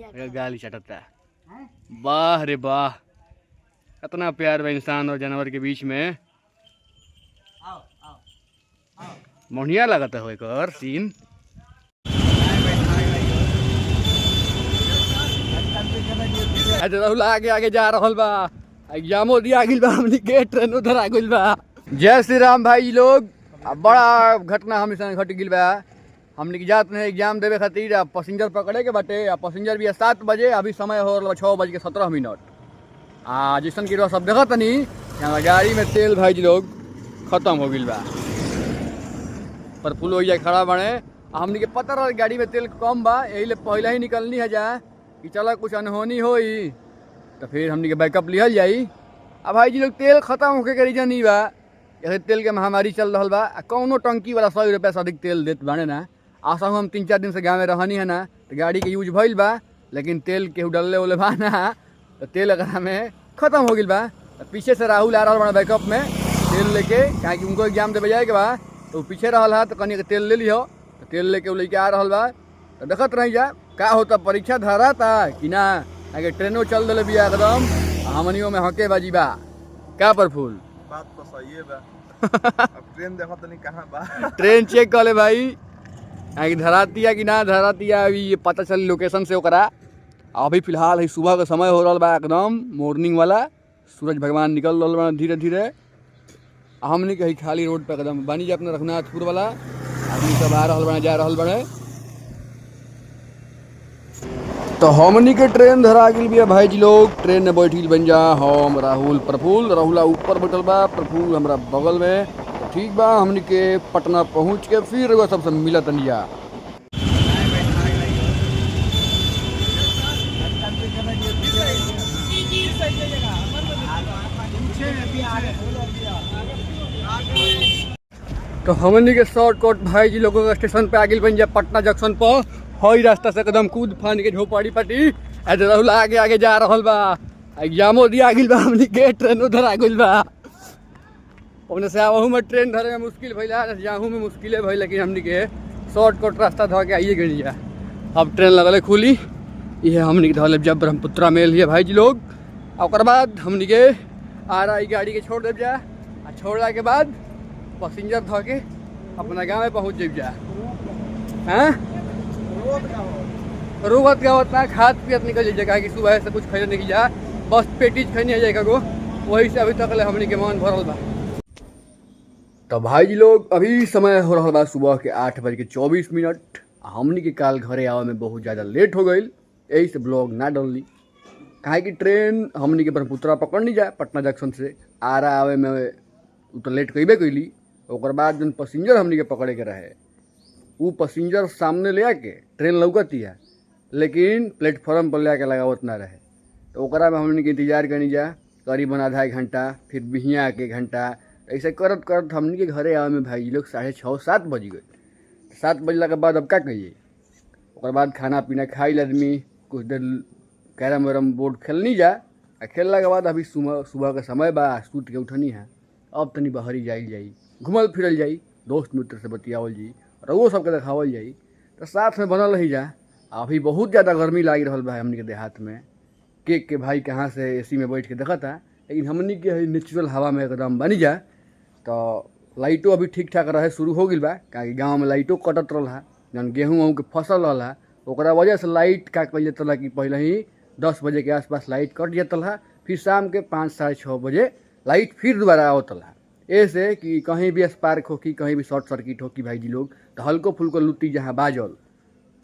गाली चटता। वाह रे वाह, कितना प्यार बा इंसान और जानवर के बीच में। बढ़िया लगता है एक सीन। राहुल आगे आगे जा रहा बा, एग्जामो दिया गिल बा, हमनी के ट्रेन उधर आ गइल बा। जय श्री राम भाई लोग। अब बड़ा घटना हमनी संग घट गिल बा। हमनी की जात में एग्जाम देवे खातिर पैसेंजर पकड़े के बाटे। पैसेंजर भी 7 बजे, अभी समय हो रहा 6:17। जैसन की सब देखा तनी यहाँ गाड़ी में तेल भाई लोग खत्म हो गइल बा, पर फुल हो जाए खड़ा बने। हमनी के पता रहा गाड़ी में तेल कम बा, यही ले पहले ही निकलनी है जा कि चला कुछ अनहोनी होई तो फिर हमनी के बैकअप लिहल जाई। अब भाई जी लोग तेल खत्म होके के रीजन ही बा, जैसे तेल के महामारी चल रहा बा। कौनो टंकी वाला 100 रुपया से अधिक तेल देत बाने ना। आशा हम 3-4 दिन से गाँव में रहनी है ना, तो गाड़ी के यूज भइल बा, लेकिन तेल केहू डलले उले बा ना, तो तेल अगर में खत्म हो गइल बा। पीछे से राहुल आ रहा बड़ा बैकअप में तेल लेके, कहे कि उनको एग्जाम देवे जाए के बा, तो पीछे रहा है तो कहीं तेल ले लियो। तो तेल लेके वो लेके आ रहा बा, तो देखत रही जा का होता। परीक्षा धरा था कि ना, आगे ट्रेनों चल दिले बिया एकदम, हमनियों में हके बाजी बा का पर फूल। बात तो सही है बा। अब ट्रेन देखो तो नहीं कहाँ बा। ट्रेन चेक कर ले भाई, आगे धराती है कि ना धराती है, अभी ये पता चल लोकेशन से ओकरा। अभी फिलहाल है सुबह का समय हो रहा बा, एकदम मॉर्निंग वाला। सूरज भगवान निकल रहा बा धीरे धीरे। हमने कहीं खाली रोड पे एकदम बानी जा अपना रघुनाथपुर वाला। आदमी सब आ रहा बने जा रहा बने, तो हमनी के ट्रेन धरा गिल बिया भाई जी लोग। ट्रेन में बैठिल बन जा हम राहुल प्रफुल्ल। राहुल ऊपर बैठल बा, प्रफुल्ल हमरा बगल में। तो ठीक बा, हमनी के पटना पहुँच के फिर वो सबसे मिलत जा। तो हमनी के शॉर्टकट भाई जी लोगों के स्टेशन पे आ गइल बन जा पटना जंक्शन पर। हई रास्ता से एकदम कूद फान के झोपड़ी पटी राहुल आगे आगे जा रहा बा। एग्जामो दिया गिल बा, हमनी के ट्रेन उधर आ गइल बा। ओने से आवहू में ट्रेन धरे में मुश्किल भइला, जाहू में मुश्किल भइल, लेकिन हमनी के शॉर्टकट रास्ता धो के आइए गई जा। अब ट्रेन लगल खुली, ये हमनी के धले जब ब्रह्मपुत्रा मेल है भाई जी लोग। और बाद हमनी के आ रहा गाड़ी के छोड़ देव जा, छोड़ला के बाद पैसेंजर धो के अपना गाँव में पहुँच जाइब जा। हाँ रोवत गावत ना खाद पियत निकल जाए, कहा कि सुबह से कुछ खैले नहीं जा, बस पेटीज खैनी है जाएगा गो, वही से अभी तक ले हमनी के मन भरल बा। तो भाई जी लोग अभी समय हो रहा बा सुबह के 8:24। हमनी के काल घरे आवे में बहुत ज़्यादा लेट हो गई, यही से ब्लॉग ना डलनी। कहा कि ट्रेन हमनी के ब्रह्मपुत्रा पकड़नी जा पटना जंक्शन से, आ रहा आवे में तो लेट कैबे कैली। ओकर बाद जन पैसेंजर हमनी के पकड़े के रहे, वो पैसेंजर सामने ले आके ट्रेन लौकती है, लेकिन प्लेटफॉर्म पर ले आके लगावत ना रहे। तो ओकरा में हमनी के इंतजार करनी जा करीबन आधा घंटा, फिर बिहिया के घंटा, ऐसे करत करत हमनी के घरे आवे में भाई लोग 6:30-7 बज गए। 7 बजला के बाद अब क्या कहिए, ओकर बाद खाना पीना खाइल आदमी, कुछ देर कैरम वैरम बोर्ड खेलनी जा। खेलला के बाद अभी सुबह का समय बा, सूत के उठनी है। अब तनी बहरी जाई घूमल फिरल जाई, दोस्त मित्र से बतियावल जाई, और वो सबके देखावल जाई, तो साथ में बनल रही जा। अभी बहुत ज़्यादा गर्मी लाग रहा है हमनी के देहात में। के भाई कहाँ से एसी में बैठ के देखा था, लेकिन हमनी के नेचुरल हवा में एकदम बनी जा। तो लाइटो अभी ठीक ठाक रहे शुरू हो गई बा, कहा गाँव में लाइटो कटत रहा, जन गेहूँ वहूँ के फसल रहा, ओकरा वजह से लाइट का कल जाता कि पहले ही 10 बजे के आसपास लाइट कट जाता, फिर शाम के 5-6:30 बजे लाइट फिर दोबारा आवतला। ऐसे कि कहीं भी स्पार्क हो कि कहीं भी शॉर्ट सर्किट हो कि भाई जी लोग, तो हल्को फुल्को लुट्टी जहाँ बाजल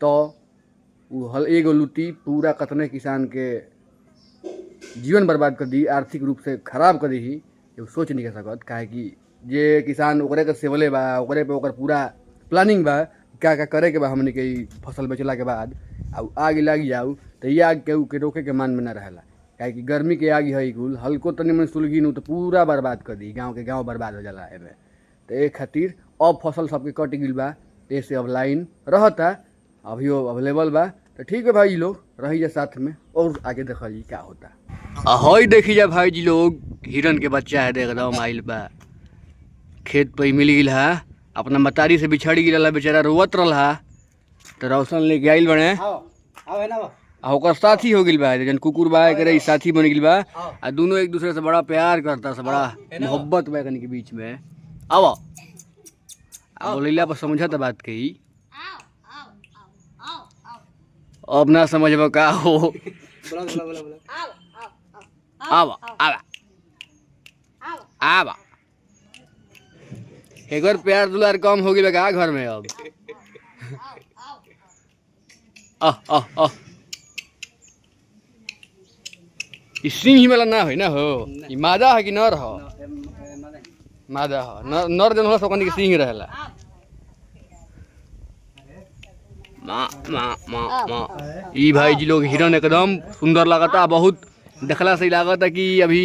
तो वो एगो लुट्टी पूरा कतने किसान के जीवन बर्बाद कर दी, आर्थिक रूप से खराब कर दी ही, ये सोच नहीं कर सकत। काहे कि जे किसान ओकरे के सेवले बा, ओकरे पे ओकर पूरा प्लानिंग बा क्या क्या करे के बा हमने के फसल बेचला के बाद। अब आग लग जाऊ तो ये आग के रोके के मान में ना रहेला, काहे कि गर्मी के आग है कुल, हल्को तनी मन सुलगी नु तो पूरा बर्बाद कर दी, गाँव के गाँव बर्बाद हो जाला एमे। तो एक खातिर अब फसल सबके कट गिल बा, ऐसे अब लाइन रहता अभी अवेलेबल बा। तो ठीक है भाई लोग रही जा साथ में, और आगे देखा जी क्या होता। हई देखी जा भाई जी लोग, हिरन के बच्चा है, देख एकदम आइल बा खेत पे मिल गिल है, अपना मतारी से बिछड़ गिल बेचारा रोवत रहा। तो रोशन लेके आइल बने, आ ओकर साथी हो गिल बा जन कुकुर बा करे साथी बन गिल बा आ दोनों एक दूसरे से बड़ा प्यार करता से बड़ा मोहब्बत बा कनी के बीच में। आओ बोलिला पर समझत बात कही अब ना समझब का हो। आवा आवा आवा एक बार प्यार दुलार कम हो गई का घर में अब। सिंह ही वाला ना हो ना हो मादा है कि नर हो मादा हो नर जन हो सकन के सिंह रहेला। माँ माँ माँ माँ ई भाई जी लोग हिरन एकदम सुंदर लगता बहुत देखला से लागता कि अभी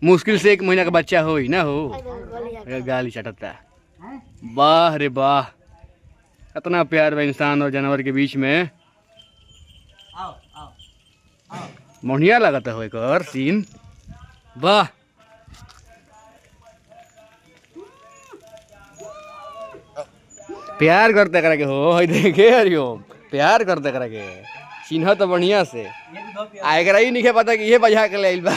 मुश्किल से 1 महीना का बच्चा हो ही ना हो। गाली चटता वाह रे वाह कितना प्यार बा इंसान और जानवर के बीच में। बढ़िया लगता हो एक और सीन वाह। प्यार करते करा के हो देखे हरिओम प्यार करते करा के चिन्ह तो बढ़िया से आएगा ही नहीं पता कि ये बजा के ले बा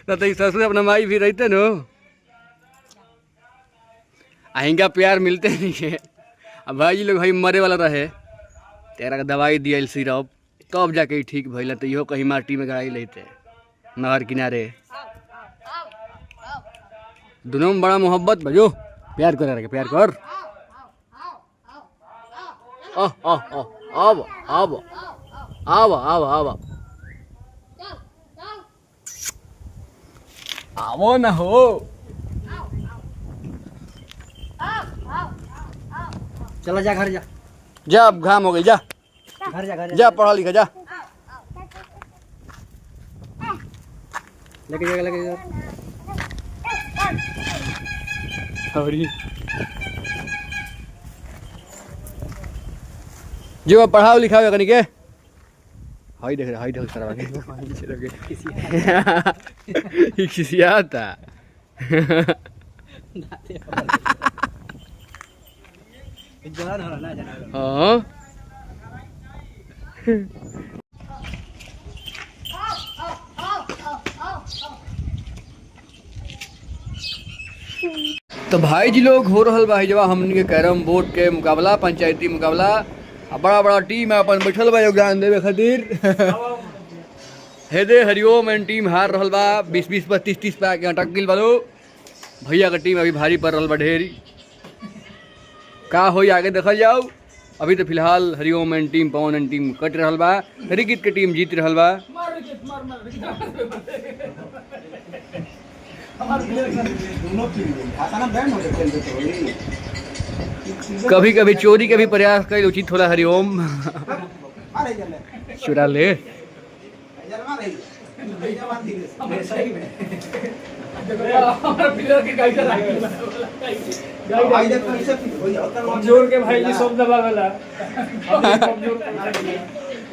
तो ससुर अपना माई भी रहते नो आएगा प्यार मिलते नहीं है। अब भाई लोग भाई मरे वाला रहे तेरा का दवाई दिया सिरप तब जाके ठीक भइल तो इहो कहीं माटी में गड़ाई लेते नहर किनारे दोनों में बड़ा मोहब्बत बजो प्यार कर प्यार कर। अब अब अब अब अब आवो ना हो चलो जा घर जा जा अब घाम हो गई जा घर जा जा पढ़ा लिखा जा लेके जा जो पढ़ाओ लिखाओ कनी के हाई देख सारा खिसियाता हाँ तो भाई जी लोग हो रहा भाई जब हमन के कैरम बोर्ड के मुकाबला पंचायती मुकाबला बड़ा बड़ा टीम है अपन बैठल बा योगदान देवे खातिर हेदे हरिओम एंड टीम हार रहल बा 20-20 पर 30-30 पे आके अटक गिल बालो। भैया का टीम अभी भारी पड़ रहल बा ढेरी का होई आगे देखल जाओ। अभी तो फिलहाल Hariom and team Pawan and team कट रहल बा रिकित के टीम जीत रहल बा। कभी कभी चोरी के भी प्रयास कर उचित थोड़ा हरिओम चुरा ले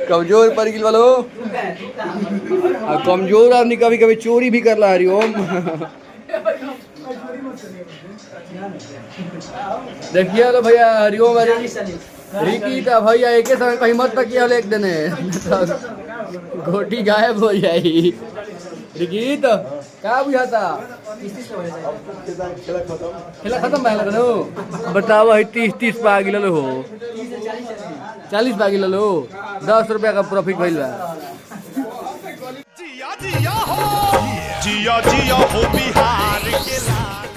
कमजोर पर गिल वालो कमजोर आदमी कभी कभी चोरी भी कर ला हरिओम। देखिए तो भैया हरिओम रिकी तो भैया एक समय कहीं मत तक एक दिन घोटी गायब हो जाएगी। रिकी तो क्या बुझाता खेला खत्म भाई लगनो बताओ 30-30 पा गिल हो 40 पा गिल हो 10 रुपया का प्रॉफिट भइल बा। जिया जिया हो बिहार के लाल।